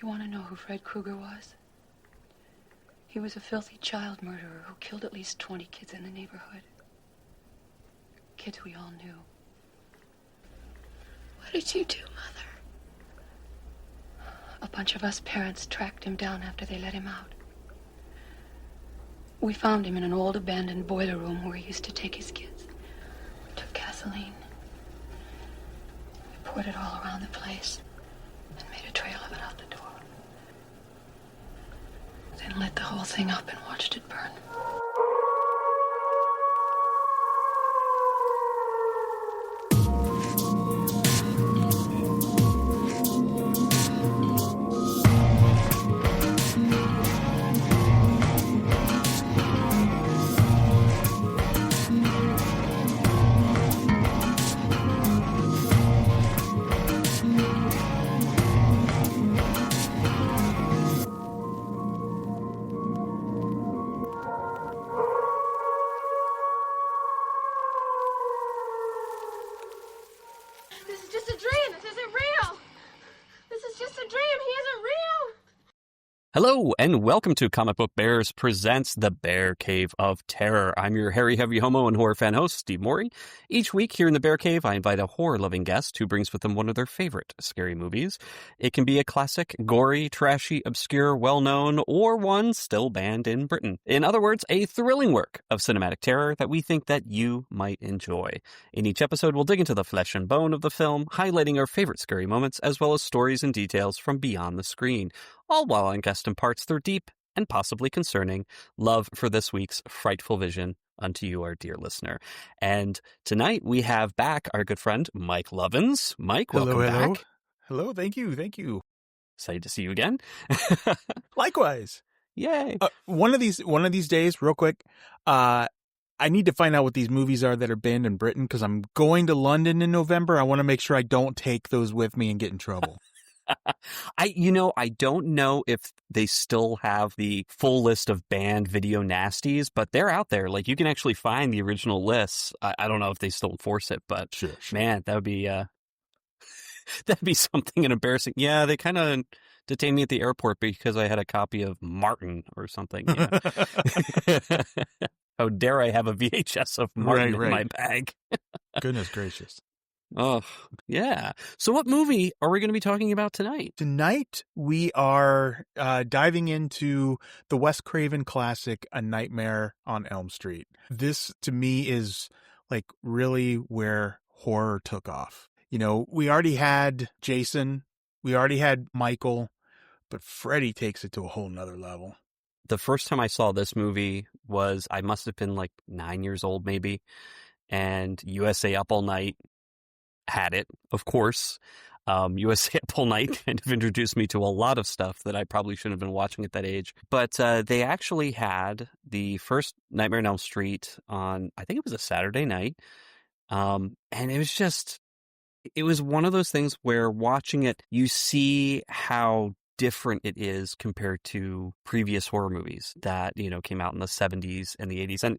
You want to know who Fred Krueger was? He was a filthy child murderer who killed at least 20 kids in the neighborhood. Kids we all knew. What did you do, Mother? A bunch of us parents tracked him down after they let him out. We found him in an old abandoned boiler room where he used to take his kids. We took gasoline. We poured it all around the place and made a trail of it out the door. Then lit the whole thing up and watched it burn. Hello, and welcome to Comic Book Bears presents The Bear Cave of Terror. I'm your hairy, heavy homo and horror fan host, Steve Morey. Each week here in the Bear Cave, I invite a horror-loving guest who brings with them one of their favorite scary movies. It can be a classic, gory, trashy, obscure, well-known, or one still banned in Britain. In other words, a thrilling work of cinematic terror that we think that you might enjoy. In each episode, we'll dig into the flesh and bone of the film, highlighting our favorite scary moments, as well as stories and details from beyond the screen. All while on guest imparts their deep and possibly concerning love for this week's frightful vision unto you, our dear listener. And tonight we have back our good friend, Mike Lovins. Mike, welcome back. Hello, thank you. Excited to see you again. Likewise. Yay. One of these days, real quick, I need to find out what these movies are that are banned in Britain because I'm going to London in November. I want to make sure I don't take those with me and get in trouble. I don't know if they still have the full list of banned video nasties, but they're out there. Like, you can actually find the original lists. I don't know if they still enforce it, but sure. Man, that would be that'd be something embarrassing. Yeah, they kind of detained me at the airport because I had a copy of Martin or something. You know? How dare I have a VHS of Martin in my bag? Goodness gracious. Oh, yeah. So what movie are we going to be talking about tonight? Tonight, we are diving into the Wes Craven classic, A Nightmare on Elm Street. This, to me, is like really where horror took off. You know, we already had Jason, we already had Michael, but Freddy takes it to a whole nother level. The first time I saw this movie was, I must have been like 9 years old, maybe, and USA Up All Night had it, of course. USA Up All Night kind of introduced me to a lot of stuff that I probably shouldn't have been watching at that age. But they actually had the first Nightmare on Elm Street on, I think it was a Saturday night. And it was one of those things where watching it, you see how different it is compared to previous horror movies that, came out in the 70s and the 80s. And,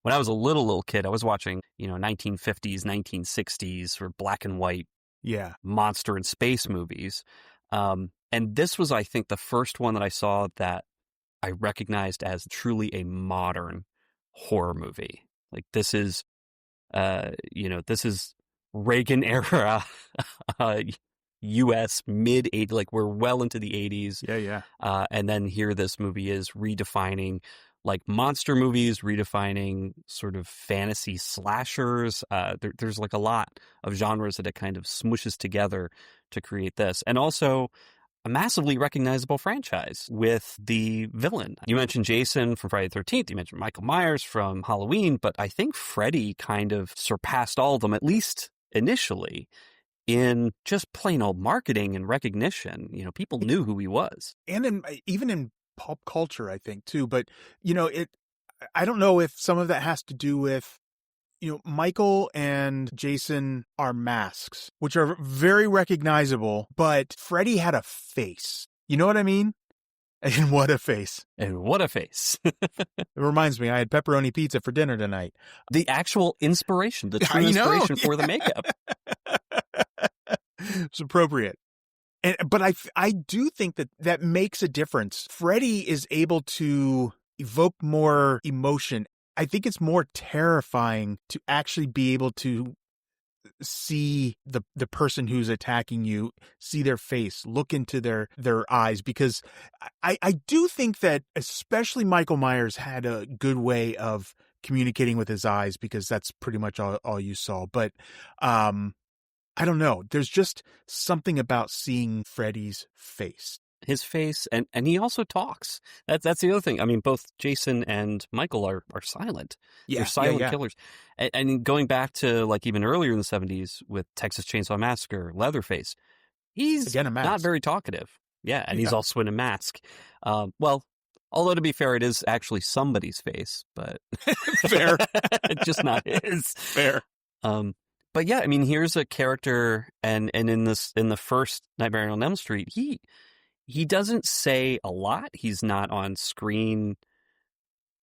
when I was a little kid, I was watching, 1950s, 1960s or black and white monster and space movies. And this was, I think, the first one that I saw that I recognized as truly a modern horror movie. Like, this is Reagan era, U.S. mid-80s, like we're well into the 80s. Yeah. And then here this movie is redefining like monster movies, redefining sort of fantasy slashers. There's like a lot of genres that it kind of smooshes together to create this. And also a massively recognizable franchise with the villain. You mentioned Jason from Friday the 13th. You mentioned Michael Myers from Halloween. But I think Freddy kind of surpassed all of them, at least initially, in just plain old marketing and recognition. People knew who he was. And even in pop culture, I think, too. But, I don't know if some of that has to do with, Michael and Jason are masks, which are very recognizable, but Freddy had a face. You know what I mean? And what a face. And what a face. It reminds me, I had pepperoni pizza for dinner tonight. The actual inspiration, the true inspiration for the makeup. It's appropriate. But I do think that makes a difference. Freddy is able to evoke more emotion. I think it's more terrifying to actually be able to see the person who's attacking you, see their face, look into their eyes, because I do think that especially Michael Myers had a good way of communicating with his eyes, because that's pretty much all you saw. But I don't know. There's just something about seeing Freddy's face. His face, and he also talks. That's the other thing. I mean, both Jason and Michael are silent. They're silent killers. And going back to like even earlier in the 70s with Texas Chainsaw Massacre, Leatherface, he's Again, a mask. Not very talkative. Yeah, and he's also in a mask. Well, although to be fair, it is actually somebody's face, but Fair. just not his. Fair. But yeah, I mean, here's a character, and in the first Nightmare on Elm Street, he doesn't say a lot. He's not on screen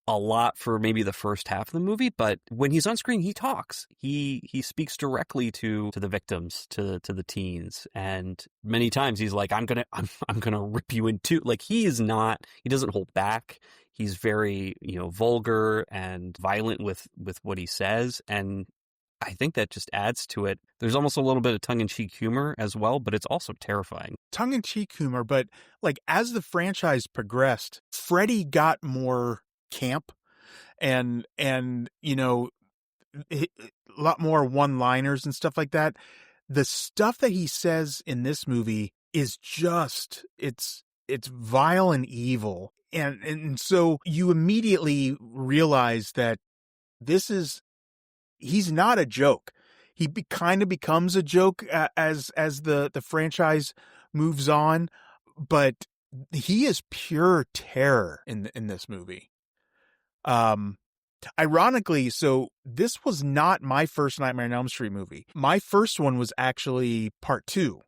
a lot for maybe the first half of the movie, but when he's on screen, he talks. He speaks directly to the victims, to the teens, and many times he's like, I'm gonna rip you in two. Like, he doesn't hold back. He's very, vulgar and violent with what he says, and I think that just adds to it. There's almost a little bit of tongue-in-cheek humor as well, but it's also terrifying. Tongue-in-cheek humor, but like as the franchise progressed, Freddy got more camp and a lot more one-liners and stuff like that. The stuff that he says in this movie is just it's vile and evil. And so you immediately realize that he's not a joke. He kind of becomes a joke as the franchise moves on, but he is pure terror in this movie. Ironically, so this was not my first Nightmare on Elm Street movie. My first one was actually part 2.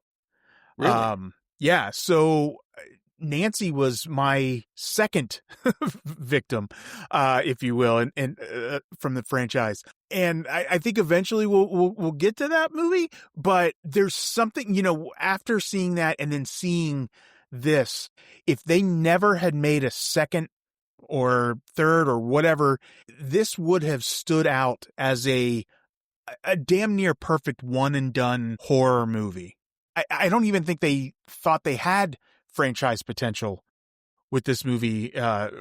Really? Yeah. So Nancy was my second victim, if you will, and from the franchise. And I think eventually we'll get to that movie, but there's something, after seeing that and then seeing this, if they never had made a second or third or whatever, this would have stood out as a damn near perfect one and done horror movie. I don't even think they thought they had franchise potential with this movie at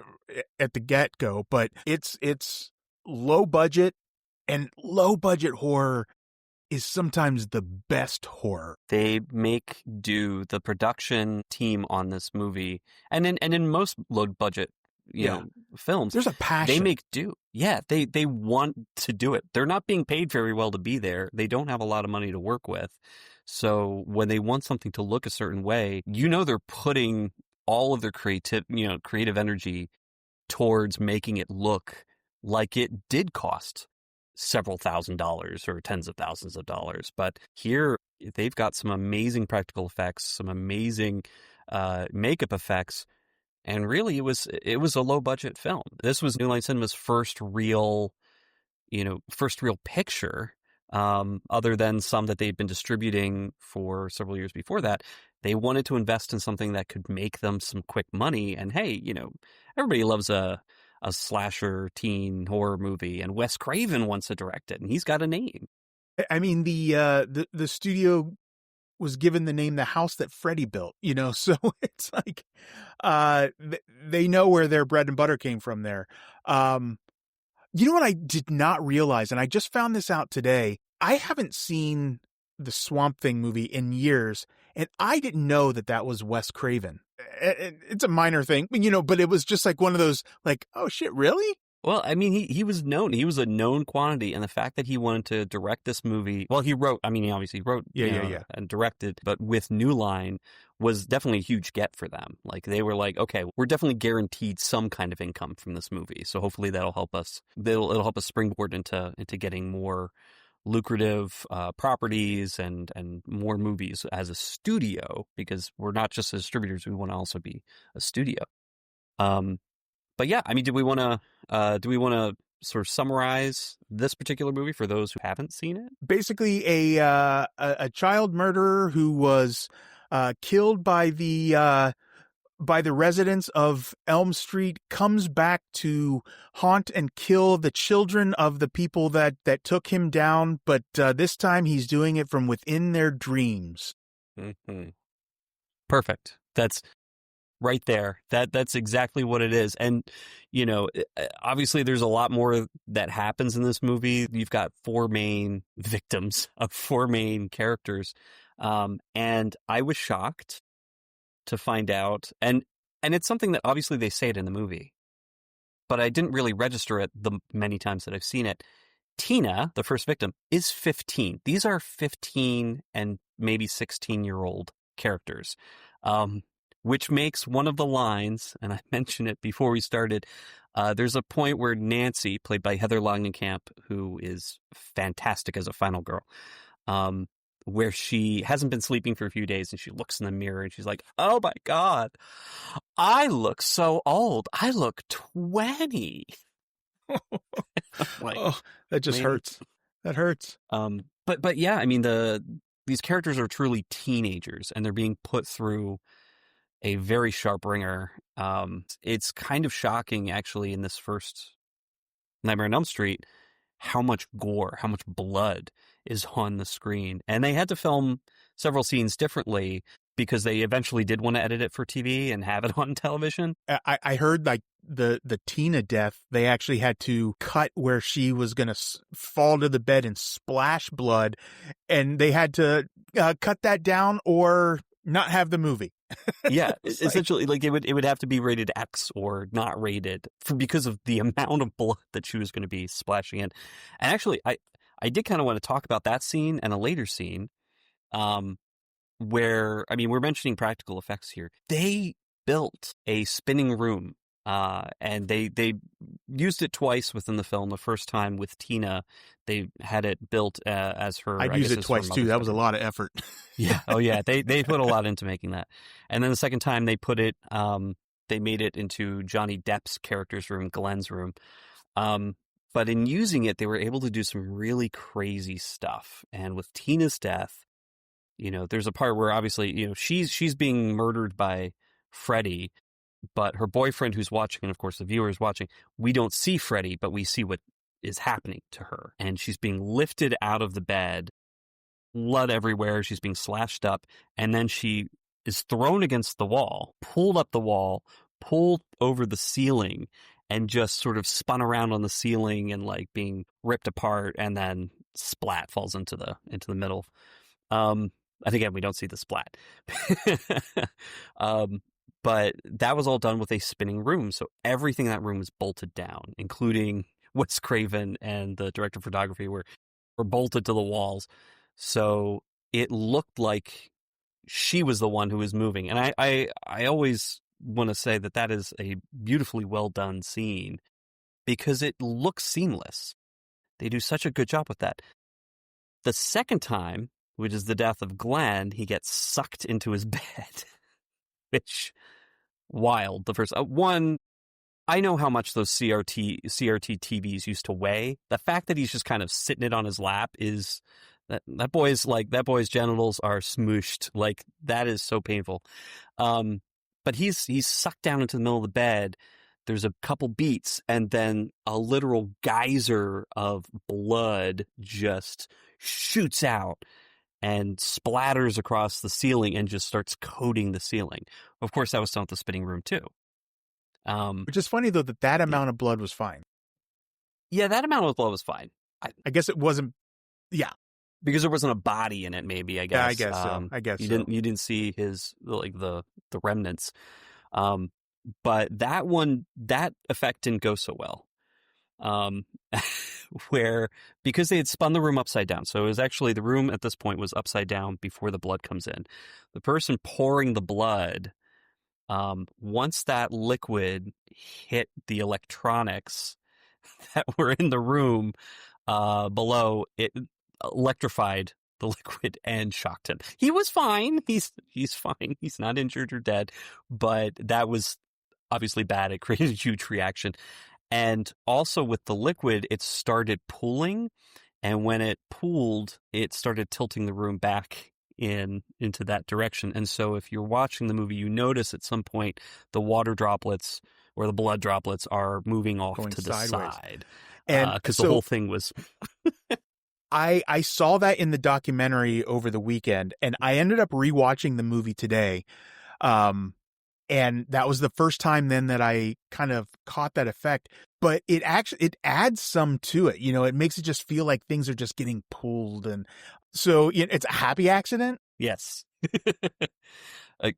the get-go, but it's low budget, and low budget horror is sometimes the best horror. They make do. The production team on this movie, and in most low budget films, there's a passion. They make do. Yeah, they want to do it. They're not being paid very well to be there. They don't have a lot of money to work with. So when they want something to look a certain way, they're putting all of their creative energy towards making it look like it did cost several $1,000s or tens of thousands of dollars. But here they've got some amazing practical effects, some amazing makeup effects, and really it was a low budget film. This was New Line Cinema's first real picture. Other than some that they'd been distributing for several years before that, they wanted to invest in something that could make them some quick money. And hey, everybody loves a slasher teen horror movie, and Wes Craven wants to direct it, and he's got a name. I mean, the studio was given the name The House That Freddy Built, so it's like they know where their bread and butter came from there. You know what I did not realize, and I just found this out today? I haven't seen the Swamp Thing movie in years, and I didn't know that was Wes Craven. It's a minor thing, but it was just like one of those, like, oh shit, really? Well, I mean, he was known. He was a known quantity, and the fact that he wanted to direct this movie, well, he obviously wrote and directed, but with New Line was definitely a huge get for them. Like, they were like, okay, we're definitely guaranteed some kind of income from this movie, so hopefully that'll help us. It'll help us springboard into getting more lucrative properties and more movies as a studio, because we're not just distributors; we want to also be a studio. But yeah, I mean, do we want to sort of summarize this particular movie for those who haven't seen it? Basically, a child murderer who was killed by the residents of Elm Street, comes back to haunt and kill the children of the people that took him down, but this time he's doing it from within their dreams. Mm-hmm. Perfect. That's right there. That's exactly what it is. And, you know, obviously there's a lot more that happens in this movie. You've got 4 main victims of 4 main characters. And I was shocked to find out, and it's something that obviously they say it in the movie, but I didn't really register it the many times that I've seen it. Tina, the first victim, is 15. These are 15 and maybe 16-year-old characters, which makes one of the lines, and I mentioned it before we started, there's a point where Nancy, played by Heather Langenkamp, who is fantastic as a final girl, where she hasn't been sleeping for a few days and she looks in the mirror and she's like, oh my God, I look so old. I look 20. Like, oh, that just hurts. That hurts. But yeah, I mean, these characters are truly teenagers and they're being put through a very sharp ringer. It's kind of shocking, actually, in this first Nightmare on Elm Street, how much gore, how much blood is on the screen. And they had to film several scenes differently because they eventually did want to edit it for TV and have it on television. I heard like the Tina death, they actually had to cut where she was going to fall to the bed and splash blood. And they had to cut that down or not have the movie. Yeah, essentially, like it would have to be rated X or not rated because of the amount of blood that she was going to be splashing in. And actually, I did kind of want to talk about that scene and a later scene, where, I mean, we're mentioning practical effects here. They built a spinning room, and they used it twice within the film. The first time with Tina, they had it built as her. I'd use it twice too. That was a lot of effort. Yeah. Oh yeah. They put a lot into making that. And then the second time they put it, they made it into Johnny Depp's character's room, Glenn's room. But in using it, they were able to do some really crazy stuff. And with Tina's death, you know, there's a part where obviously, you know, she's being murdered by Freddy, but her boyfriend who's watching, and of course the viewer is watching, we don't see Freddy, but we see what is happening to her. And she's being lifted out of the bed, blood everywhere, she's being slashed up, and then she is thrown against the wall, pulled up the wall, pulled over the ceiling, and just sort of spun around on the ceiling and like being ripped apart, and then splat falls into the middle. And again, we don't see the splat. But that was all done with a spinning room. So everything in that room was bolted down, including Wes Craven and the director of photography were bolted to the walls. So it looked like she was the one who was moving. And I always want to say that is a beautifully well done scene because it looks seamless. They do such a good job with that. The second time, which is the death of Glenn, he gets sucked into his bed, which wild. The first one, I know how much those CRT TVs used to weigh. The fact that he's just kind of sitting it on his lap is that boy's genitals are smooshed. Like that is so painful. But he's sucked down into the middle of the bed. There's a couple beats, and then a literal geyser of blood just shoots out and splatters across the ceiling and just starts coating the ceiling. Of course, that was done with the spinning room too. Which is funny, though, that amount of blood was fine. Yeah, that amount of blood was fine. I guess it wasn't, yeah. Because there wasn't a body in it, maybe, I guess. Yeah, I guess so. I guess you didn't see his, like, the remnants. But that effect didn't go so well. Where, because they had spun the room upside down, so it was actually, the room at this point was upside down before the blood comes in. The person pouring the blood, once that liquid hit the electronics that were in the room below, it electrified the liquid and shocked him. He was fine. He's fine. He's not injured or dead, but that was obviously bad. It created a huge reaction. And also with the liquid, it started pooling. And when it pooled, it started tilting the room back into that direction. And so if you're watching the movie, you notice at some point the water droplets or the blood droplets are moving off Going to sideways. the side. And because so the whole thing was... I saw that in the documentary over the weekend, and I ended up rewatching the movie today. And that was the first time then that I kind of caught that effect. But it adds some to it. You know, it makes it just feel like things are just getting pulled. And so it's a happy accident. Yes. A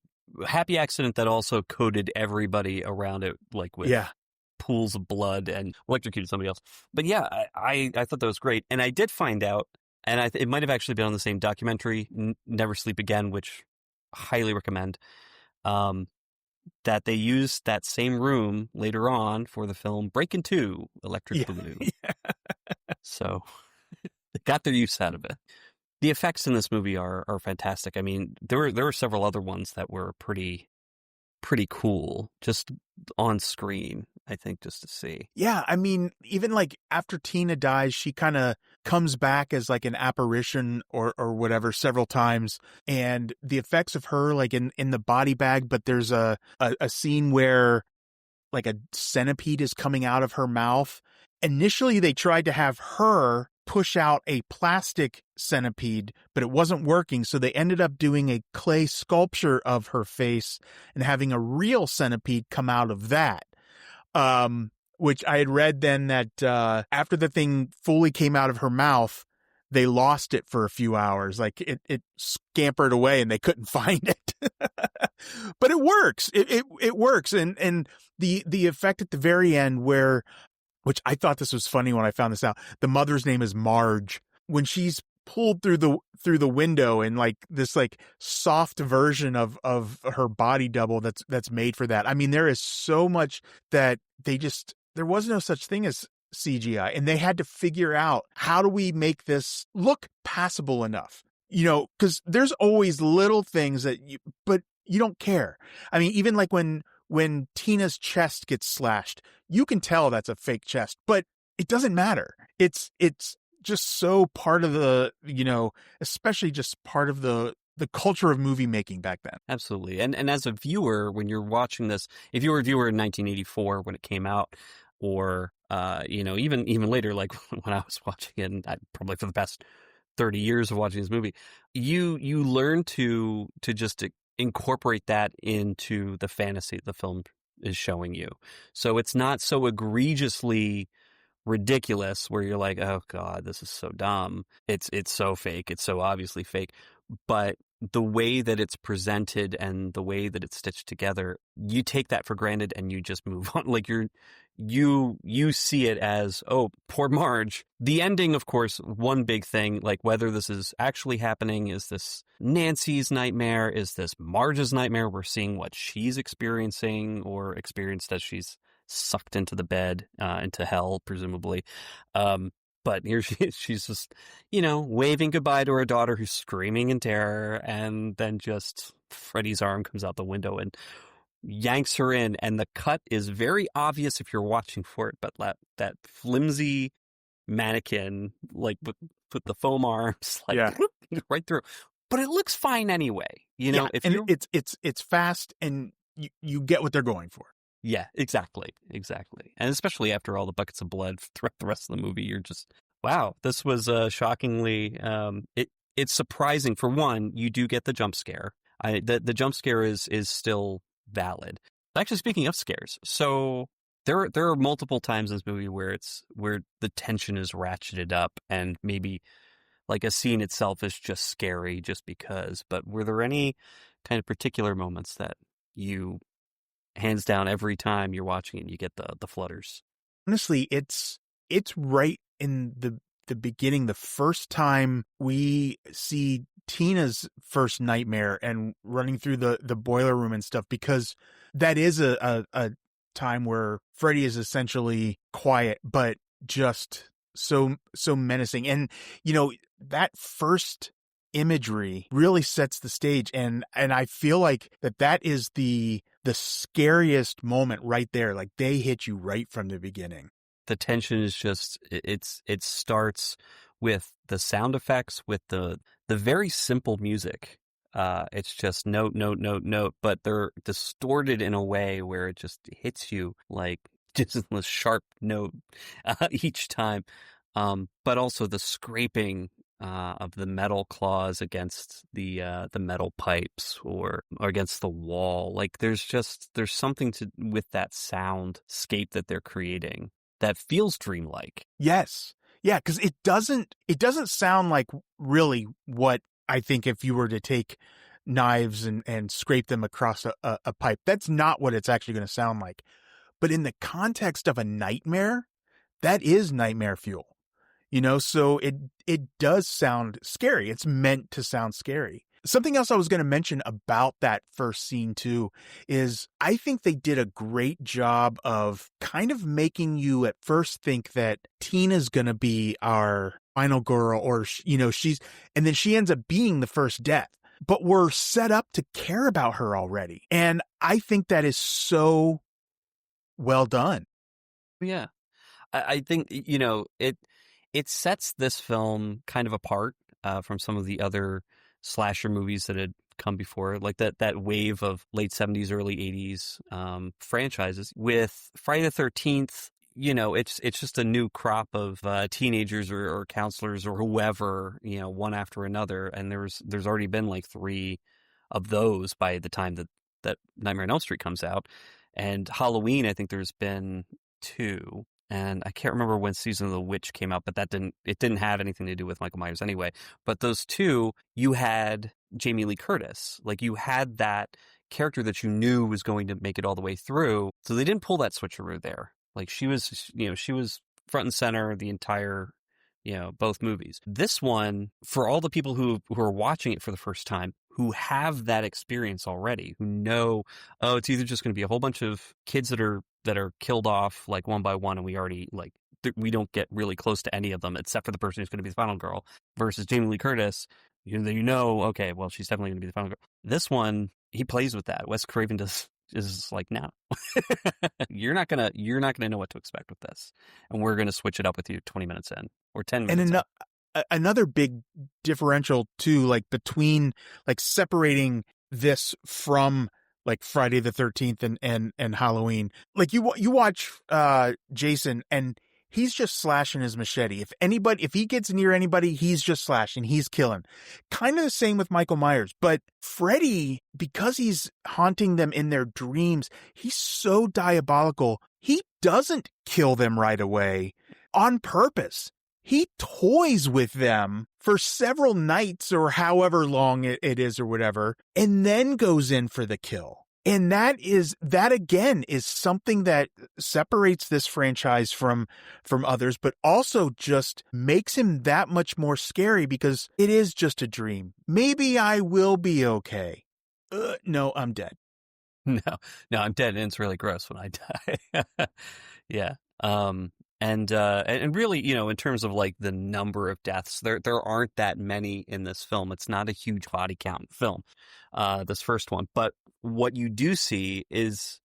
happy accident that also coated everybody around it, like with pools of blood and electrocuted somebody else. But yeah, I thought that was great. And I did find out, and it might have actually been on the same documentary, Never Sleep Again, which I highly recommend, that they used that same room later on for the film Breakin' 2, Electric Boogaloo. So they got their use out of it. The effects in this movie are fantastic. I mean, there were several other ones that were pretty cool just on screen, I think, just to see. Yeah, I mean, even like after Tina dies, she kind of comes back as like an apparition or whatever several times. And the effects of her like in the body bag, but there's a scene where like a centipede is coming out of her mouth. Initially, they tried to have her push out a plastic centipede, but it wasn't working. So they ended up doing a clay sculpture of her face and having a real centipede come out of that. Which I had read then that after the thing fully came out of her mouth, they lost it for a few hours. Like it scampered away and they couldn't find it. But it works. It works. And the effect at the very end where, which I thought this was funny when I found this out, the mother's name is Marge. When she's pulled through the window and like this like soft version of her body double that's made for that. I mean, there is so much that there was no such thing as CGI, and they had to figure out, how do we make this look passable enough? You know, because there's always little things but you don't care. I mean, even like when Tina's chest gets slashed, you can tell that's a fake chest, but it doesn't matter. It's just so part of the, especially just part of the culture of movie making back then. Absolutely. And as a viewer, when you're watching this, if you were a viewer in 1984 when it came out, or, even later, like when I was watching it, and probably for the past 30 years of watching this movie, you learn to just incorporate that into the fantasy the film is showing you. So it's not so egregiously ridiculous where you're like, oh God, this is so dumb. It's so fake. It's so obviously fake. But the way that it's presented and the way that it's stitched together, you take that for granted and you just move on. Like you see it as, oh, poor Marge. The ending, of course, one big thing, like whether this is actually happening, is this Nancy's nightmare? Is this Marge's nightmare? We're seeing what she's experiencing or experienced as she's sucked into the bed, into hell, presumably. But here she's just, waving goodbye to her daughter who's screaming in terror. And then just Freddy's arm comes out the window and yanks her in. And the cut is very obvious if you're watching for it. But that flimsy mannequin, like with the foam arms, like right through. But it looks fine anyway. It's fast and you get what they're going for. Yeah, exactly. And especially after all the buckets of blood throughout the rest of the movie, you're just, wow, this was shockingly, it's surprising. For one, you do get the jump scare. The jump scare is still valid. Actually, speaking of scares, so there are multiple times in this movie where the tension is ratcheted up and maybe like a scene itself is just scary just because. But were there any kind of particular moments that you, hands down, every time you're watching it, you get the flutters? Honestly, it's right in the beginning, the first time we see Tina's first nightmare and running through the boiler room and stuff, because that is a time where Freddy is essentially quiet, but just so menacing. And, that first imagery really sets the stage, and I feel like that is the scariest moment right there. Like they hit you right from the beginning. The tension is just, it starts with the sound effects, with the the very simple music. It's just note, note, note, note, but they're distorted in a way where it just hits you like just a sharp note each time. But also the scraping of the metal claws against the metal pipes or against the wall. Like there's something with that soundscape that they're creating that feels dreamlike. Yes. Yeah, because it doesn't sound like really what I think if you were to take knives and scrape them across a pipe. That's not what it's actually going to sound like. But in the context of a nightmare, that is nightmare fuel. So it does sound scary. It's meant to sound scary. Something else I was going to mention about that first scene too is I think they did a great job of kind of making you at first think that Tina's going to be our final girl or, and then she ends up being the first death. But we're set up to care about her already. And I think that is so well done. Yeah. I think, it sets this film kind of apart from some of the other slasher movies that had come before, like that wave of late 70s, early 80s franchises. With Friday the 13th, it's just a new crop of teenagers or counselors or whoever, one after another. And there's already been like 3 of those by the time that Nightmare on Elm Street comes out. And Halloween, I think there's been 2. And I can't remember when Season of the Witch came out, but it didn't have anything to do with Michael Myers anyway. But those 2, you had Jamie Lee Curtis. Like you had that character that you knew was going to make it all the way through. So they didn't pull that switcheroo there. Like she was front and center the entire, both movies. This one, for all the people who are watching it for the first time, who have that experience already, who know, oh, it's either just going to be a whole bunch of kids that are killed off like one by one, and we already we don't get really close to any of them except for the person who's going to be the final girl, versus Jamie Lee Curtis, okay, well, she's definitely going to be the final girl. This one, he plays with that. Wes Craven is like, no, you're not gonna know what to expect with this, and we're gonna switch it up with you 20 minutes in or 10 minutes. And another big differential too, like between like separating this from like Friday the 13th and Halloween. Like you watch Jason and he's just slashing his machete. If he gets near anybody, he's just slashing, he's killing. Kind of the same with Michael Myers, but Freddy, because he's haunting them in their dreams, he's so diabolical. He doesn't kill them right away on purpose. He toys with them for several nights or however long it is or whatever, and then goes in for the kill. And that again is something that separates this franchise from others, but also just makes him that much more scary because it is just a dream. Maybe I will be okay. No, I'm dead. No, I'm dead, and it's really gross when I die. Yeah. And really, in terms of like the number of deaths, there aren't that many in this film. It's not a huge body count film, this first one. But what you do see is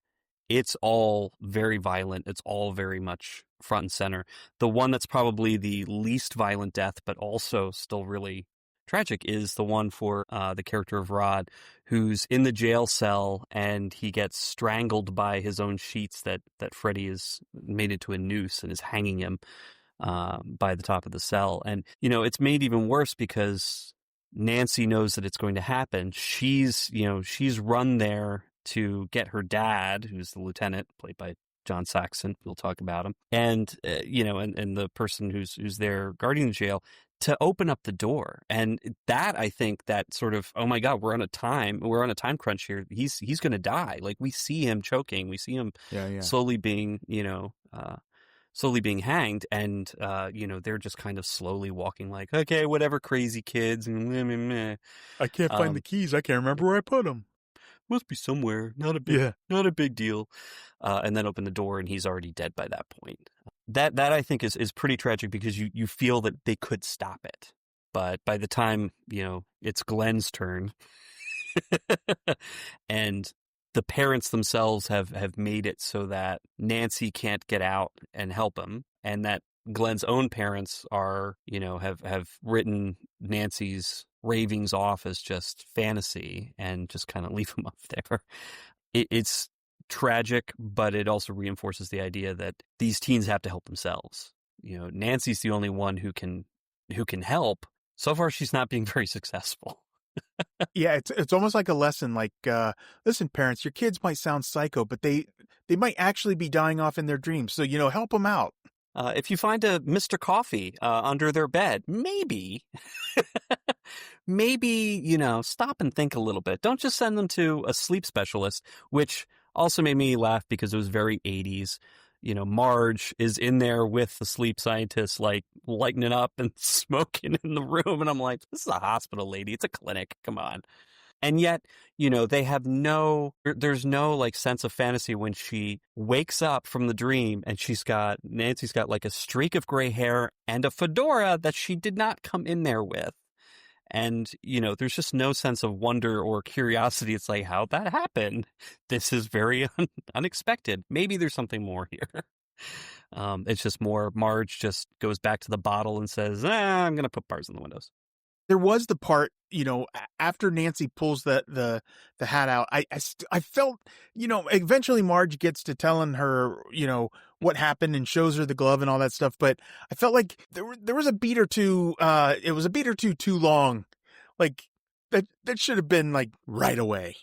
it's all very violent. It's all very much front and center. The one that's probably the least violent death, but also still really tragic, is the one for the character of Rod, who's in the jail cell and he gets strangled by his own sheets that Freddy has made into a noose and is hanging him by the top of the cell. And, it's made even worse because Nancy knows that it's going to happen. She's run there to get her dad, who's the lieutenant, played by John Saxon. We'll talk about him. And, and the person who's there guarding the jail, to open up the door. And that, I think, that sort of, oh my God, we're on a time crunch here. He's going to die. Like, we see him choking. We see him slowly being, slowly being hanged. And, they're just kind of slowly walking like, okay, whatever, crazy kids. I can't find the keys. I can't remember where I put them. Must be somewhere. Not a big deal. And then open the door and he's already dead by that point. That I think is pretty tragic because you feel that they could stop it. But by the time, it's Glenn's turn and the parents themselves have made it so that Nancy can't get out and help him, and that Glenn's own parents are, have written Nancy's ravings off as just fantasy and just kind of leave them up there. It's tragic, but it also reinforces the idea that these teens have to help themselves. Nancy's the only one who can help. So far, she's not being very successful. Yeah, it's almost like a lesson. Like, listen, parents, your kids might sound psycho, but they might actually be dying off in their dreams. So help them out. If you find a Mr. Coffee under their bed, maybe, stop and think a little bit. Don't just send them to a sleep specialist, which also made me laugh because it was very 80s. Marge is in there with the sleep scientist, like lighting it up and smoking in the room. And I'm like, this is a hospital, lady. It's a clinic. Come on. And yet, they have there's no like sense of fantasy when she wakes up from the dream and Nancy's got like a streak of gray hair and a fedora that she did not come in there with. And, there's just no sense of wonder or curiosity. It's like, how'd that happen? This is very unexpected. Maybe there's something more here. It's just more Marge just goes back to the bottle and says, I'm going to put bars in the windows. There was the part, after Nancy pulls the hat out, I felt, eventually Marge gets to telling her, what happened and shows her the glove and all that stuff. But I felt like there was a beat or two, it was a beat or two too long. Like that should have been like right away.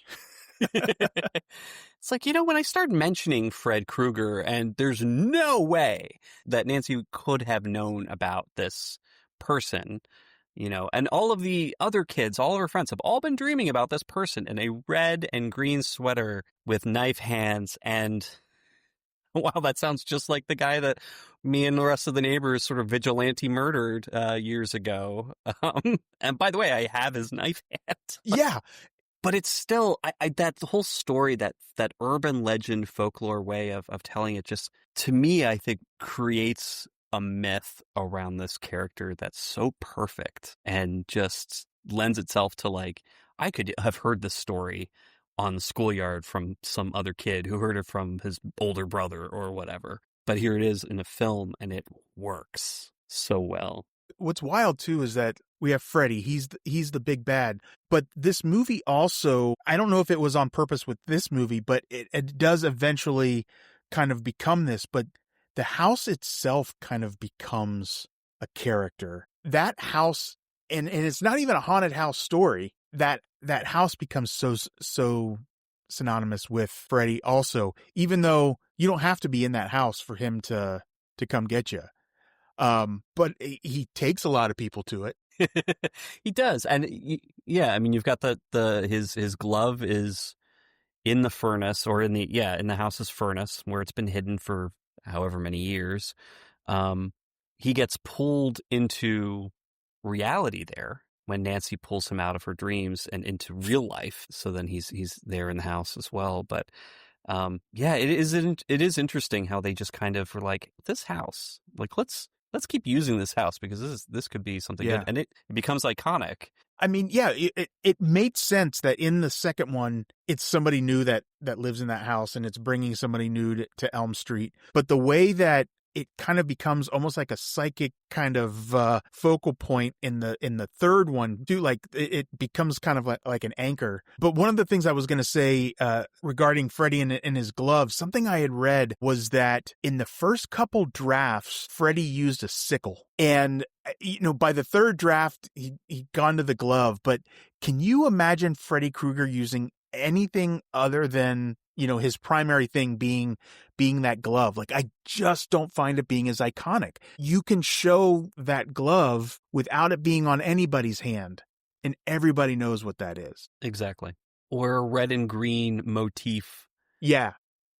It's like, when I started mentioning Fred Krueger, and there's no way that Nancy could have known about this person, and all of the other kids, all of her friends have all been dreaming about this person in a red and green sweater with knife hands. And wow, that sounds just like the guy that me and the rest of the neighbors sort of vigilante murdered years ago. And by the way, I have his knife hand. Yeah. But it's still, that whole story, that urban legend folklore way of telling it, just, to me, I think creates a myth around this character that's so perfect and just lends itself to, like, I could have heard this story on the schoolyard from some other kid who heard it from his older brother or whatever. But here it is in a film, and it works so well. What's wild too is that we have Freddy. He's the big bad. But this movie also, I don't know if it was on purpose with this movie, but it does eventually kind of become this. But the house itself kind of becomes a character. That house, and it's not even a haunted house story. That house becomes so synonymous with Freddy also, even though you don't have to be in that house for him to come get you. But he takes a lot of people to it. He does. And yeah, I mean, you've got his glove is in the furnace, or in the house's furnace where it's been hidden for however many years. He gets pulled into reality there when Nancy pulls him out of her dreams and into real life. So then he's there in the house as well. But it is interesting how they just kind of were like, this house, like, let's keep using this house because this could be something good, and it becomes iconic. I mean, yeah, it made sense that in the second one, it's somebody new that lives in that house, and it's bringing somebody new to Elm Street. But the way that it kind of becomes almost like a psychic kind of focal point in the third one, too, like it becomes kind of like an anchor. But one of the things I was going to say regarding Freddy and his gloves, something I had read was that in the first couple drafts, Freddy used a sickle. And, by the third draft, he'd gone to the glove. But can you imagine Freddy Krueger using anything other than his primary thing being that glove? Like, I just don't find it being as iconic. You can show that glove without it being on anybody's hand, and everybody knows what that is. Exactly. Or a red and green motif. Yeah.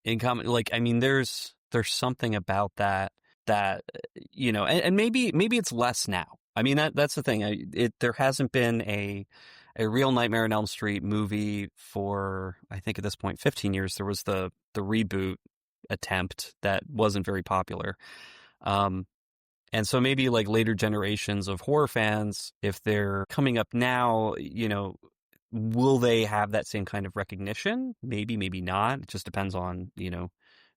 In common, like, I mean, there's something about that, and maybe it's less now. I mean, that's the thing. There hasn't been a real Nightmare on Elm Street movie for, I think at this point, 15 years. There was the reboot attempt that wasn't very popular. And so maybe like later generations of horror fans, if they're coming up now, will they have that same kind of recognition? Maybe, maybe not. It just depends on,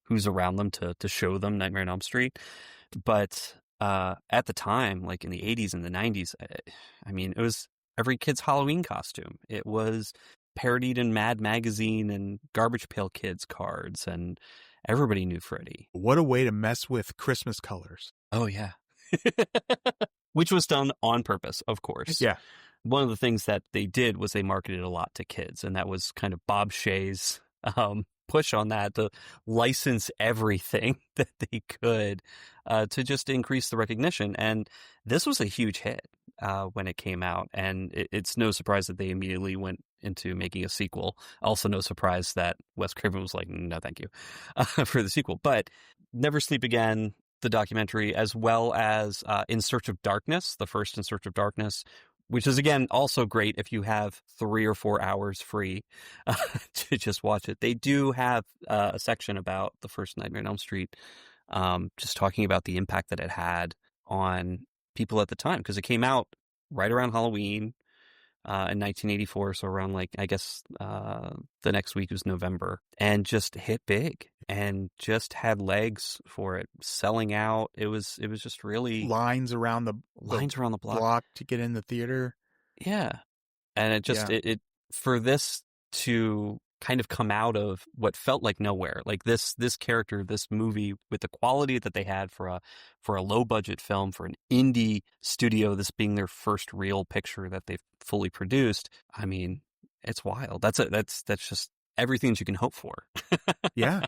who's around them to show them Nightmare on Elm Street. But at the time, like in the 80s and the 90s, I mean, it was every kid's Halloween costume. It was parodied in Mad Magazine and Garbage Pail Kids cards, and everybody knew Freddy. What a way to mess with Christmas colors. Oh, yeah. Which was done on purpose, of course. Yeah. One of the things that they did was they marketed a lot to kids, and that was kind of Bob Shaye's push on that, to license everything that they could to just increase the recognition. And this was a huge hit when it came out, and it's no surprise that they immediately went into making a sequel. Also no surprise that Wes Craven was like, no thank you, for the sequel. But Never Sleep Again, the documentary, as well as In Search of Darkness, the first In Search of Darkness, which is, again, also great if you have 3 or 4 hours free to just watch it. They do have a section about the first Nightmare on Elm Street, just talking about the impact that it had on people at the time, because it came out right around Halloween in 1984, so around, like, I guess the next week was November, and just hit big and just had legs for it, selling out. It was just really Lines around the block to get in the theater. Yeah. And it just, it for this to kind of come out of what felt like nowhere, like this character, this movie, with the quality that they had for a low budget film, for an indie studio, this being their first real picture that they've fully produced. I mean, it's wild. That's just everything that you can hope for. Yeah.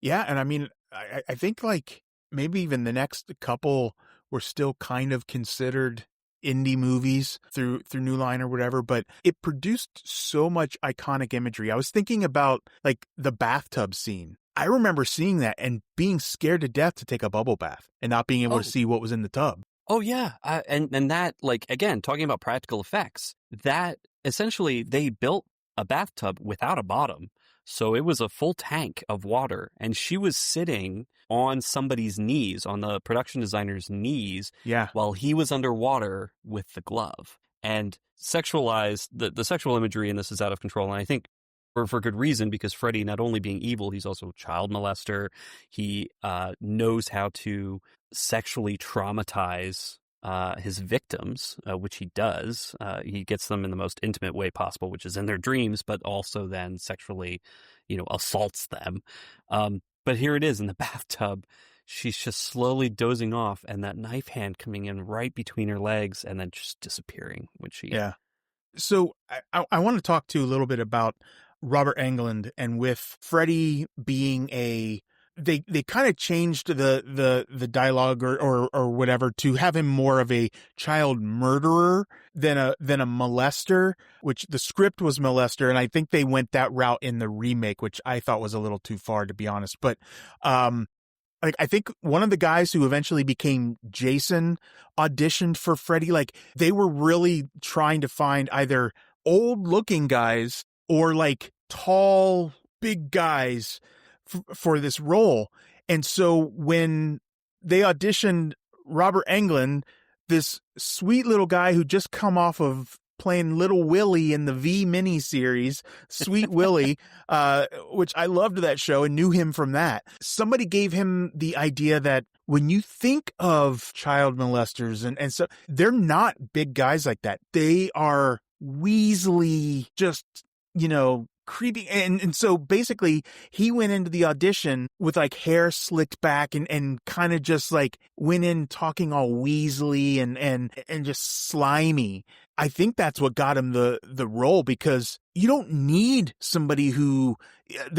Yeah. And I mean, I think like maybe even the next couple were still kind of considered indie movies through New Line or whatever, but it produced so much iconic imagery. I was thinking about like the bathtub scene. I remember seeing that and being scared to death to take a bubble bath and not being able to see what was in the tub. Oh yeah. And that, like, again, talking about practical effects, that essentially they built a bathtub without a bottom. So it was a full tank of water, and she was sitting on somebody's knees, on the production designer's knees, while he was underwater with the glove. And sexualized, the sexual imagery in this is out of control. And I think for good reason, because Freddy, not only being evil, he's also a child molester. He knows how to sexually traumatize his victims, which he does. He gets them in the most intimate way possible, which is in their dreams, but also then sexually, assaults them. But here it is in the bathtub. She's just slowly dozing off, and that knife hand coming in right between her legs and then just disappearing when she... Yeah. So I want to talk to you a little bit about Robert Englund, and with Freddy being they kind of changed the dialogue or whatever to have him more of a child murderer than a molester, which the script was molester. And I think they went that route in the remake, which I thought was a little too far, to be honest. But, like, I think one of the guys who eventually became Jason auditioned for Freddy. Like, they were really trying to find either old looking guys or like tall, big guys for this role. And so when they auditioned Robert Englund, this sweet little guy who just come off of playing Little Willie in the V miniseries, Sweet Willie, which I loved that show and knew him from that. Somebody gave him the idea that when you think of child molesters and so, they're not big guys like that. They are weaselly, just, creepy. And so basically he went into the audition with like hair slicked back and kind of just like went in talking all weaselly and just slimy. I think that's what got him the role, because you don't need somebody who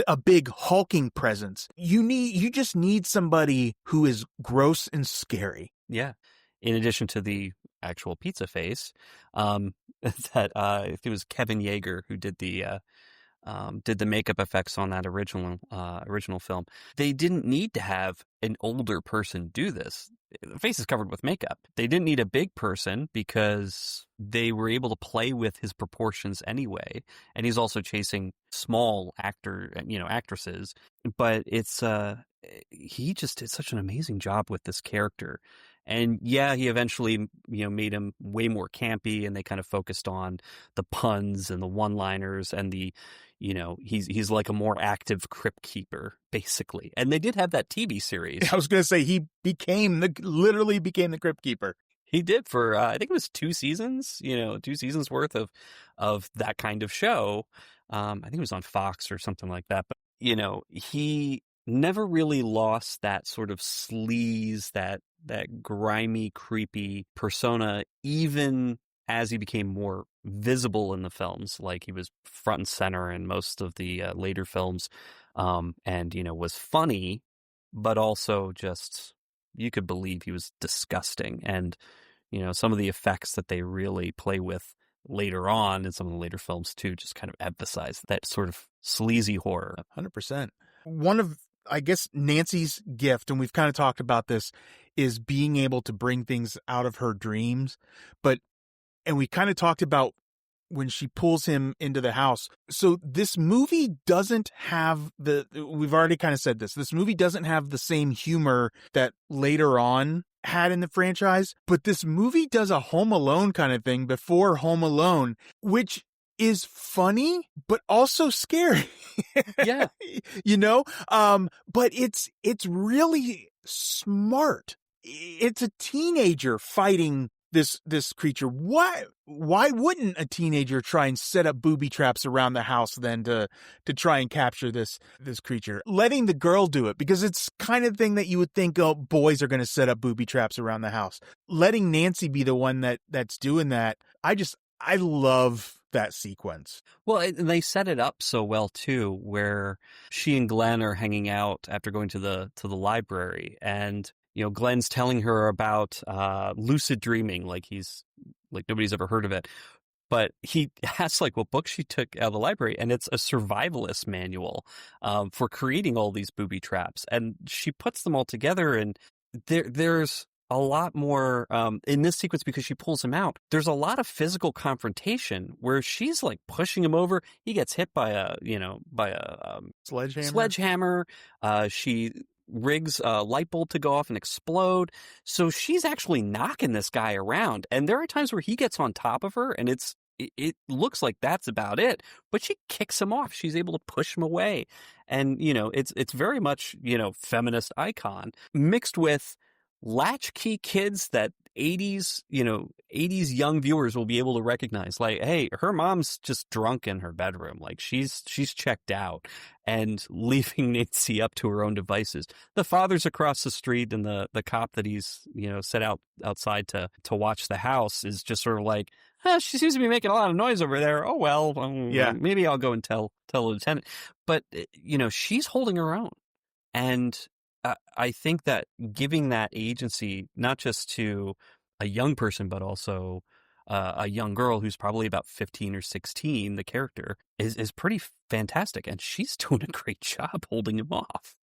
a big hulking presence. You just need somebody who is gross and scary. Yeah. In addition to the actual pizza face, that it was Kevin Yeager who did the makeup effects on that original film. They didn't need to have an older person do this. The face is covered with makeup. They didn't need a big person because they were able to play with his proportions anyway. And he's also chasing small actresses. But it's he just did such an amazing job with this character. And yeah, he eventually, made him way more campy, and they kind of focused on the puns and the one-liners and he's like a more active crypt keeper, basically. And they did have that TV series. I was going to say he literally became the crypt keeper. He did for, I think it was 2 seasons, 2 seasons worth of that kind of show. I think it was on Fox or something like that. But, he never really lost that sort of sleaze, that grimy, creepy persona, even as he became more visible in the films. Like, he was front and center in most of the later films, and, was funny, but also just, you could believe he was disgusting. And, some of the effects that they really play with later on in some of the later films too, just kind of emphasize that sort of sleazy horror. 100%. One of, I guess, Nancy's gift, and we've kind of talked about this, is being able to bring things out of her dreams. And we kind of talked about when she pulls him into the house. So this movie doesn't have we've already kind of said this movie doesn't have the same humor that later on had in the franchise, but this movie does a Home Alone kind of thing before Home Alone, which is funny, but also scary. Yeah. But it's really smart. It's a teenager fighting this creature. Why wouldn't a teenager try and set up booby traps around the house then to try and capture this creature? Letting the girl do it, because it's kind of thing that you would think, oh, boys are going to set up booby traps around the house. Letting Nancy be the one that's doing that. I love that sequence. Well, and they set it up so well too, where she and Glenn are hanging out after going to the library, and Glenn's telling her about lucid dreaming, like nobody's ever heard of it. But he asks what book she took out of the library, and it's a survivalist manual for creating all these booby traps. And she puts them all together, and there's a lot more in this sequence because she pulls him out. There's a lot of physical confrontation where she's pushing him over. He gets hit by a sledgehammer. She rigs a light bulb to go off and explode. So she's actually knocking this guy around. And there are times where he gets on top of her, and it looks like that's about it, but she kicks him off. She's able to push him away. And, it's very much, feminist icon mixed with latchkey kids that 80s young viewers will be able to recognize. Hey, her mom's just drunk in her bedroom. She's checked out and leaving Nancy up to her own devices. The father's across the street, and the cop that he's, set outside to watch the house is just sort of she seems to be making a lot of noise over there. Oh, well, yeah, maybe I'll go and tell the lieutenant. But, she's holding her own. And I think that giving that agency, not just to a young person, but also a young girl who's probably about 15 or 16, the character, is pretty fantastic. And she's doing a great job holding him off.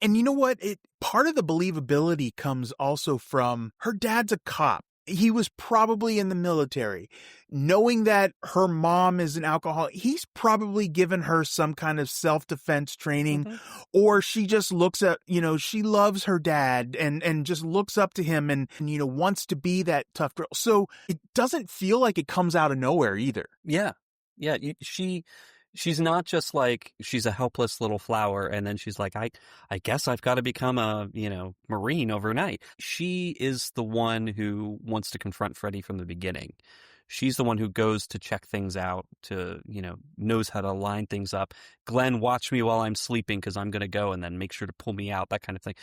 And you know what? Part of the believability comes also from her dad's a cop. He was probably in the military. Knowing that her mom is an alcoholic, he's probably given her some kind of self-defense training, or she just looks at, she loves her dad and just looks up to him and wants to be that tough girl. So it doesn't feel like it comes out of nowhere either. Yeah. Yeah. She's not just she's a helpless little flower, and then she's I guess I've got to become a, Marine overnight. She is the one who wants to confront Freddy from the beginning. She's the one who goes to check things out, to, knows how to line things up. Glenn, watch me while I'm sleeping because I'm going to go, and then make sure to pull me out, that kind of thing.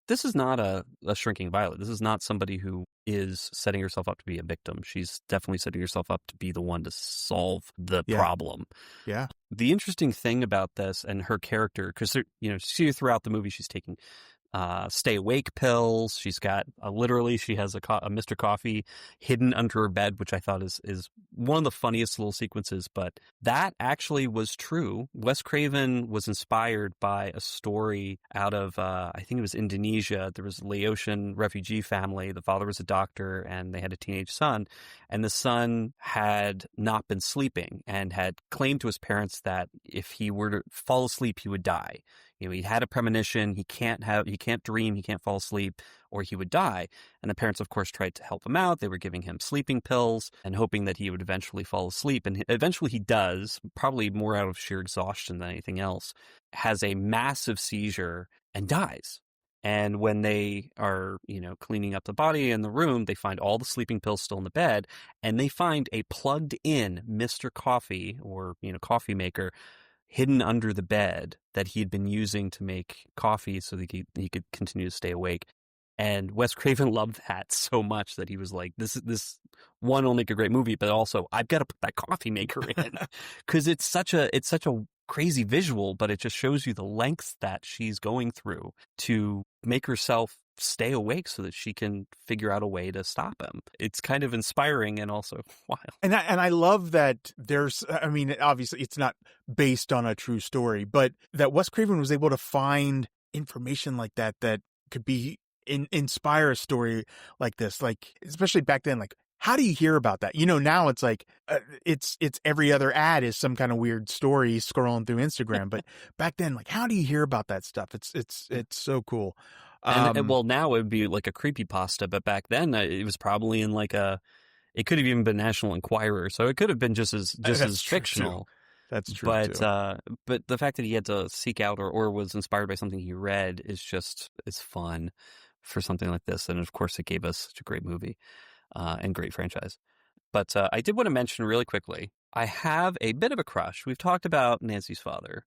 This is not a shrinking violet. This is not somebody who is setting herself up to be a victim. She's definitely setting herself up to be the one to solve the problem. Yeah. The interesting thing about this and her character, because see throughout the movie, she's taking stay awake pills. She's got literally, she has a Mr. Coffee hidden under her bed, which I thought is one of the funniest little sequences. But that actually was true. Wes Craven was inspired by a story out of I think it was Indonesia. There was a Laotian refugee family. The father was a doctor, and they had a teenage son, and the son had not been sleeping and had claimed to his parents that if he were to fall asleep, he would die. he had a premonition. He can't dream. He can't fall asleep, or he would die. And the parents, of course, tried to help him out. They were giving him sleeping pills and hoping that he would eventually fall asleep. And eventually he does, probably more out of sheer exhaustion than anything else, has a massive seizure and dies. And when they are, cleaning up the body in the room, they find all the sleeping pills still in the bed, and they find a plugged-in Mr. Coffee or, coffee maker hidden under the bed that he had been using to make coffee so that he could continue to stay awake. And Wes Craven loved that so much that he was like, this one will make a great movie, but also I've got to put that coffee maker in, because it's such a crazy visual, but it just shows you the lengths that she's going through to make herself stay awake so that she can figure out a way to stop him. It's kind of inspiring and also wild. And I love that obviously it's not based on a true story, but that Wes Craven was able to find information like that could be inspire a story like this, like especially back then. Like, how do you hear about that? Now it's like it's every other ad is some kind of weird story scrolling through Instagram, but back then, like, how do you hear about that stuff? It's so cool. And now it would be like a creepypasta, but back then it was probably in it could have even been National Enquirer, so it could have been just as fictional. That's true. But the fact that he had to seek out or was inspired by something he read is fun for something like this. And of course, it gave us such a great movie and great franchise. But I did want to mention really quickly, I have a bit of a crush. We've talked about Nancy's father,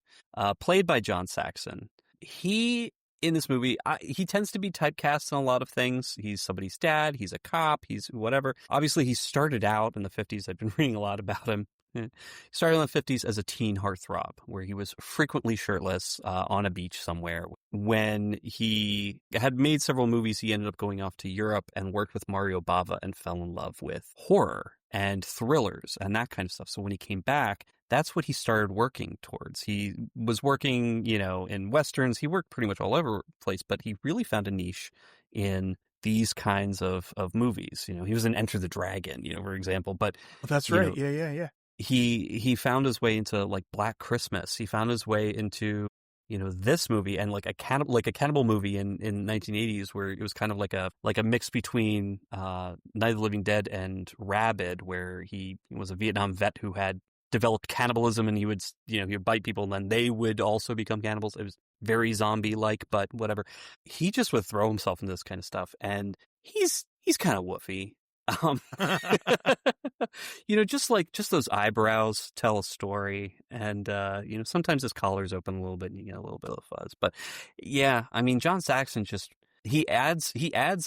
played by John Saxon. He, in this movie, he tends to be typecast in a lot of things. He's somebody's dad. He's a cop. He's whatever. Obviously, he started out in the 50s. I've been reading a lot about him. He started in the 50s as a teen heartthrob, where he was frequently shirtless on a beach somewhere. When he had made several movies, he ended up going off to Europe and worked with Mario Bava and fell in love with horror and thrillers and that kind of stuff. So when he came back, that's what he started working towards. He was working, in Westerns. He worked pretty much all over the place, but he really found a niche in these kinds of movies. He was in Enter the Dragon, for example. But that's right. Yeah. He found his way into like Black Christmas. He found his way into this movie and like a cannibal movie in 1980s, where it was kind of like a mix between Night of the Living Dead and Rabid, where he was a Vietnam vet who had developed cannibalism, and he would bite people and then they would also become cannibals. It was very zombie like, but whatever. He just would throw himself into this kind of stuff, and he's kind of woofy. Just those eyebrows tell a story, and sometimes his collar's open a little bit and you get a little bit of fuzz. But yeah, John Saxon he adds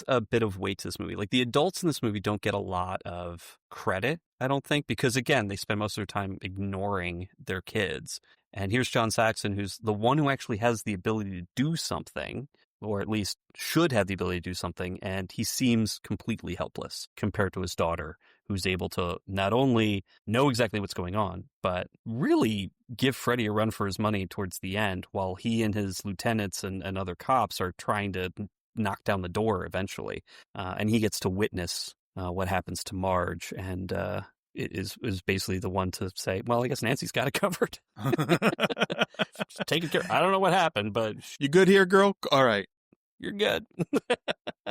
a bit of weight to this movie. Like, the adults in this movie don't get a lot of credit, I don't think, because again, they spend most of their time ignoring their kids. And here's John Saxon, who's the one who actually has the ability to do something, or at least should have the ability to do something, and he seems completely helpless compared to his daughter, who's able to not only know exactly what's going on, but really give Freddy a run for his money towards the end, while he and his lieutenants and other cops are trying to knock down the door eventually. And he gets to witness what happens to Marge, and it is basically the one to say, well, I guess Nancy's got it covered. Take care. I don't know what happened, but you good here, girl? All right. You're good.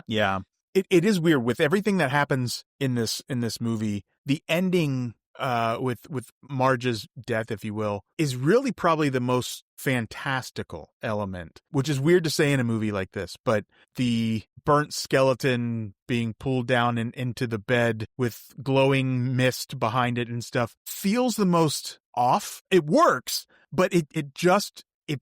Yeah. It is weird with everything that happens in this movie. The ending with Marge's death, if you will, is really probably the most fantastical element, which is weird to say in a movie like this, but the burnt skeleton being pulled down and into the bed with glowing mist behind it and stuff feels the most off. It works, but it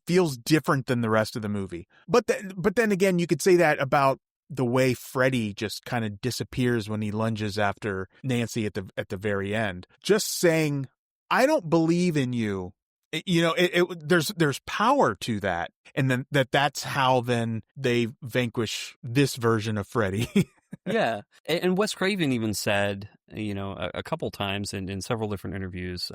feels different than the rest of the movie. But then again, you could say that about the way Freddy just kind of disappears when he lunges after Nancy at the very end. Just saying, I don't believe in you. There's power to that. And then that's how then they vanquish this version of Freddy. Yeah. And Wes Craven even said, a couple times in several different interviews,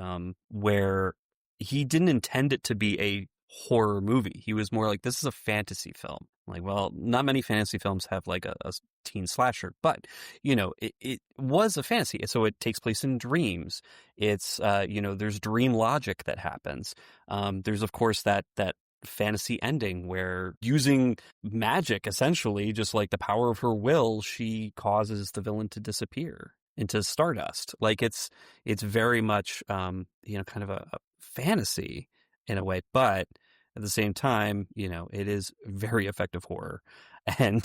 where he didn't intend it to be a horror movie. He was more like, this is a fantasy film. Like, well, not many fantasy films have like a teen slasher, but it was a fantasy. So it takes place in dreams. It's there's dream logic that happens. There's of course that fantasy ending where, using magic, essentially, just like the power of her will, she causes the villain to disappear into stardust. Like it's very much, kind of a fantasy in a way, but at the same time, it is very effective horror. And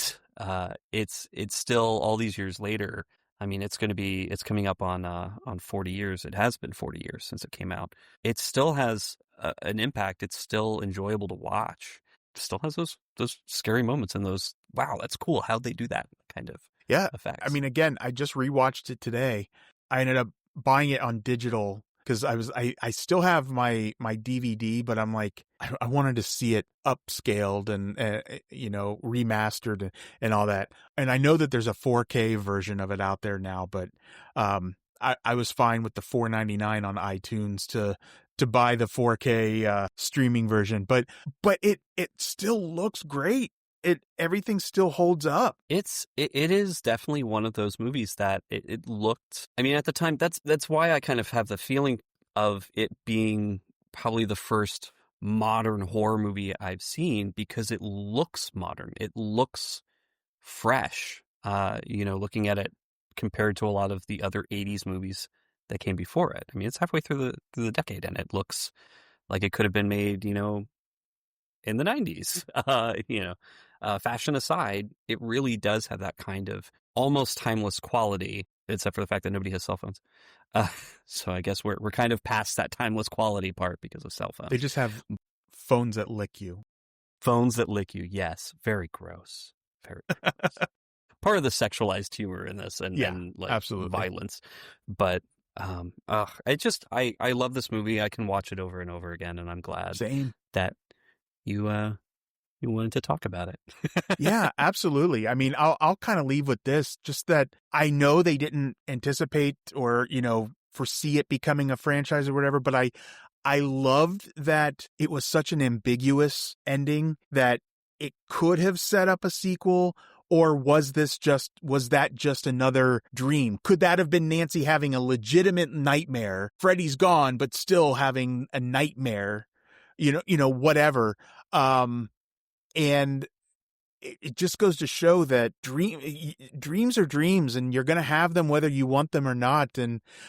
it's still, all these years later, I mean, it's coming up on 40 years. It has been 40 years since it came out. It still has an impact. It's still enjoyable to watch. It still has those scary moments and those, wow, that's cool. How'd they do that kind of effects? I mean, again, I just rewatched it today. I ended up buying it on digital because I still have my DVD, but I'm like, I wanted to see it upscaled and remastered and all that. And I know that there's a 4K version of it out there now, but I was fine with the $4.99 on iTunes to buy the 4K streaming version. But it still looks great. Everything still holds up. It is definitely one of those movies that it looked, I mean, at the time, that's why I kind of have the feeling of it being probably the first modern horror movie I've seen, because it looks modern. It looks fresh, looking at it compared to a lot of the other 80s movies that came before it. I mean, it's halfway through the decade, and it looks like it could have been made, in the 90s. Fashion aside, it really does have that kind of almost timeless quality, except for the fact that nobody has cell phones. So I guess we're kind of past that timeless quality part because of cell phones. They just have phones that lick you. Phones that lick you, yes. Very gross. Very gross. Part of the sexualized humor in this and like absolutely. Violence. But I love this movie. I can watch it over and over again, and I'm glad that you wanted to talk about it. Yeah, absolutely. I mean, I'll kind of leave with this, just that I know they didn't anticipate or, foresee it becoming a franchise or whatever, but I loved that it was such an ambiguous ending that it could have set up a sequel. Or was that just another dream? Could that have been Nancy having a legitimate nightmare? Freddy's gone, but still having a nightmare, whatever. And it just goes to show that dreams are dreams, and you're going to have them whether you want them or not.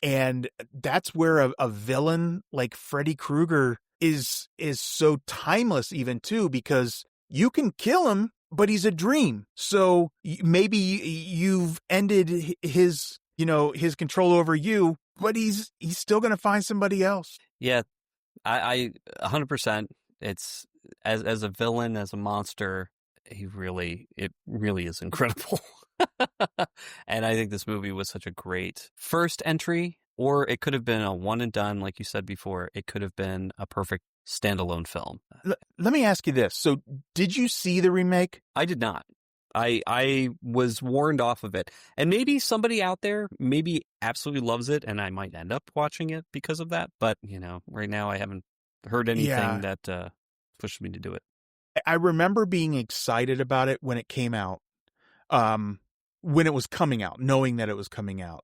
And that's where a villain like Freddy Krueger is so timeless even too, because you can kill him, but he's a dream. So maybe you've ended his control over you, but he's still going to find somebody else. Yeah, I 100%. It's as a villain, as a monster, it really is incredible. And I think this movie was such a great first entry, or it could have been a one and done, like you said before. It could have been a perfect standalone film. Let me ask you this. So did you see the remake? I did not. I was warned off of it. And maybe somebody out there maybe absolutely loves it, and I might end up watching it because of that. But, right now I haven't heard anything that pushed me to do it. I remember being excited about it when it came out, when it was coming out, knowing that it was coming out,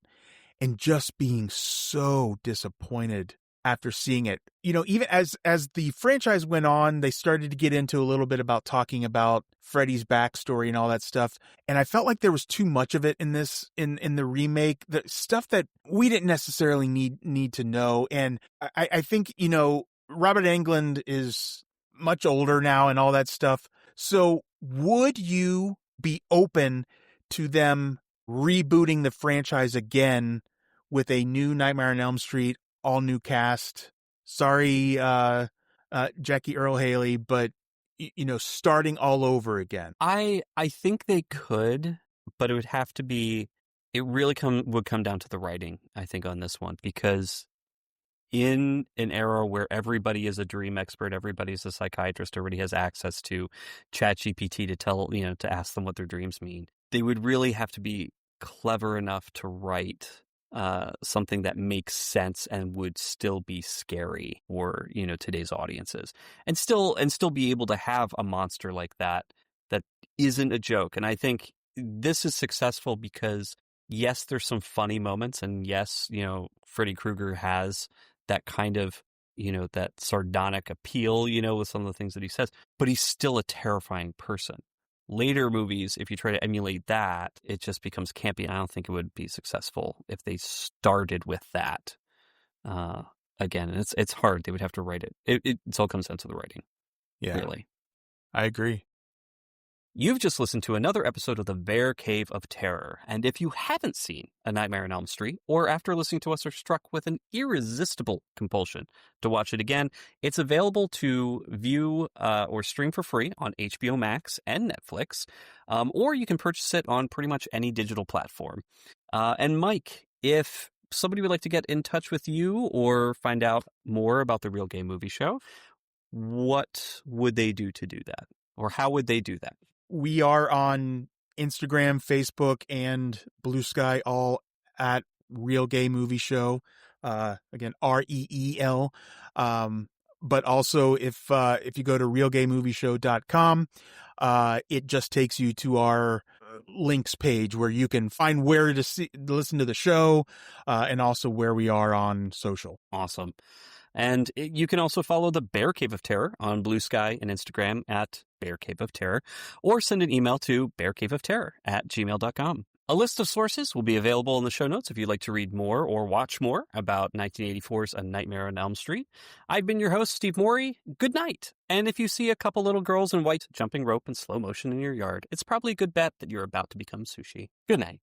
and just being so disappointed after seeing it. Even as the franchise went on, they started to get into a little bit about talking about Freddy's backstory and all that stuff. And I felt like there was too much of it in the remake, the stuff that we didn't necessarily need to know. And I think, Robert Englund is much older now and all that stuff. So would you be open to them rebooting the franchise again with a new Nightmare on Elm Street, all new cast? Sorry, Jackie Earle Haley, but starting all over again. I think they could, but it would have to be. It really would come down to the writing, I think, on this one, because in an era where everybody is a dream expert, everybody's a psychiatrist, everybody has access to ChatGPT to tell, to ask them what their dreams mean, they would really have to be clever enough to write something that makes sense and would still be scary for today's audiences, and still be able to have a monster like that isn't a joke. And I think this is successful because yes, there's some funny moments, and yes, Freddy Krueger has that kind of that sardonic appeal, with some of the things that he says, but he's still a terrifying person. Later movies, if you try to emulate that, it just becomes campy. And I don't think it would be successful if they started with that. Again, and it's hard. They would have to write it. It all comes down to the writing. Yeah, really. I agree. You've just listened to another episode of the Bear Cave of Terror. And if you haven't seen A Nightmare on Elm Street, or after listening to us are struck with an irresistible compulsion to watch it again, it's available to view or stream for free on HBO Max and Netflix, or you can purchase it on pretty much any digital platform. And Mike, if somebody would like to get in touch with you or find out more about the Real Gay Movie Show, what would they do to do that? Or how would they do that? We are on Instagram, Facebook, and Blue Sky, all at Real Gay Movie Show. Again, REEL. But also, if you go to realgaymovieshow.com, it just takes you to our links page where you can find where to listen to the show, and also where we are on social. Awesome. And you can also follow the Bear Cave of Terror on Blue Sky and Instagram at Bear Cave of Terror, or send an email to bearcaveofterror@gmail.com. A list of sources will be available in the show notes if you'd like to read more or watch more about 1984's A Nightmare on Elm Street. I've been your host, Steve Morey. Good night. And if you see a couple little girls in white jumping rope in slow motion in your yard, it's probably a good bet that you're about to become sushi. Good night.